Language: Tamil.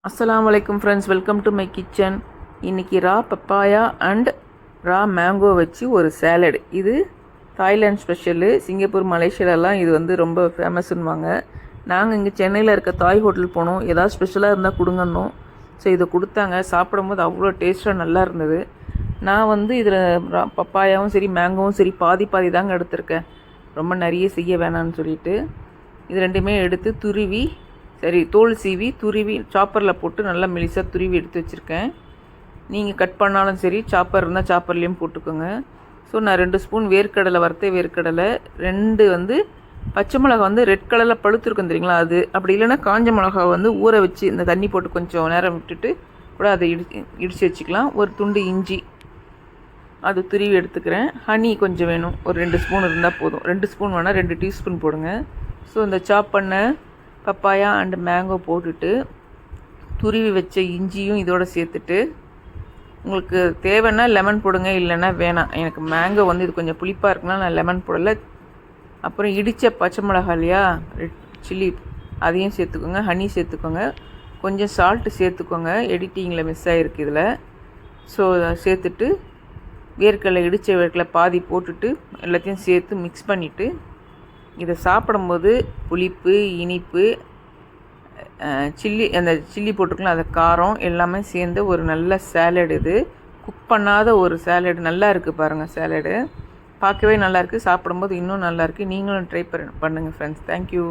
அஸ்ஸலாமு அலைக்கும் friends, welcome to my kitchen. இன்றைக்கி ரா பப்பாயா அண்ட் ரா மேங்கோ வச்சு ஒரு சேலட். இது தாய்லாந்து ஸ்பெஷலு. சிங்கப்பூர், மலேசியாலலாம் இது வந்து ரொம்ப ஃபேமஸ்ன்னுவாங்க. நாங்கள் இங்கே சென்னையில் இருக்க தாய் ஹோட்டல் போனோம், ஏதாவது ஸ்பெஷலாக இருந்தால் கொடுங்கன்னோம். ஸோ இதை கொடுத்தாங்க. சாப்பிடும்போது அவ்வளோ டேஸ்ட்டாக நல்லா இருந்தது. நான் வந்து இதில் பப்பாயாவும் சரி மேங்கோவும் சரி பாதி பாதி தாங்க எடுத்திருக்கேன், ரொம்ப நிறைய செய்ய வேணான்னு சொல்லிட்டு. இது ரெண்டுமே எடுத்து துருவி, சரி தோல் சீவி துருவி சாப்பரில் போட்டு நல்லா மெலிசாக துருவி எடுத்து வச்சுருக்கேன். நீங்கள் கட் பண்ணாலும் சரி, சாப்பர் இருந்தால் சாப்பர்லேயும் போட்டுக்கோங்க. ஸோ நான் 2 ஸ்பூன் வேர்க்கடலை, வறுத்த வேர்க்கடலை, 2 வந்து பச்சை மிளகா வந்து ரெட் கலரில் பழுத்துருக்கும் தெரியுங்களா, அது. அப்படி இல்லைன்னா காஞ்ச மிளகா வந்து ஊற வச்சு இந்த தண்ணி போட்டு கொஞ்சம் நேரம் விட்டுட்டு கூட அதை இடித்து வச்சுக்கலாம். ஒரு துண்டு இஞ்சி அது துருவி எடுத்துக்கிறேன். ஹனி கொஞ்சம் வேணும், ஒரு 2 ஸ்பூன் இருந்தால் போதும். 2 ஸ்பூன் வேணால் 2 டீஸ்பூன் போடுங்க. ஸோ இந்த சாப் பண்ண பப்பாயா அண்டு மேங்கோ போட்டுட்டு துருவி வச்ச இஞ்சியும் இதோடு சேர்த்துட்டு, உங்களுக்கு தேவைன்னா லெமன் போடுங்க, இல்லைன்னா வேணாம். எனக்கு மேங்கோ வந்து இது கொஞ்சம் புளிப்பாக இருக்குன்னா நான் லெமன் போடலை. அப்புறம் இடித்த பச்சை மிளகா இல்லையா, ரெட் சில்லி, அதையும் சேர்த்துக்கோங்க. ஹனி சேர்த்துக்கோங்க. கொஞ்சம் சால்ட்டு சேர்த்துக்கோங்க, எடிட்டிங்கில் மிஸ் ஆகிருக்கு இதில். ஸோ சேர்த்துட்டு வேர்க்கடலை, இடித்த வேர்க்கடலை பாதி போட்டுட்டு எல்லாத்தையும் சேர்த்து மிக்ஸ் பண்ணிவிட்டு, இதை சாப்பிடும்போது புளிப்பு, இனிப்பு, சில்லி, அந்த சில்லி போட்டிருக்கலாம், அந்த காரம் எல்லாமே சேர்ந்து ஒரு நல்ல சேலட். இது குக் பண்ணாத ஒரு சேலட். நல்லா இருக்குது பாருங்கள், சேலடு பார்க்கவே நல்லாயிருக்கு, சாப்பிடும்போது இன்னும் நல்லாயிருக்கு. நீங்களும் ட்ரை பண்ணுங்கள் ஃப்ரெண்ட்ஸ். தேங்க்யூ.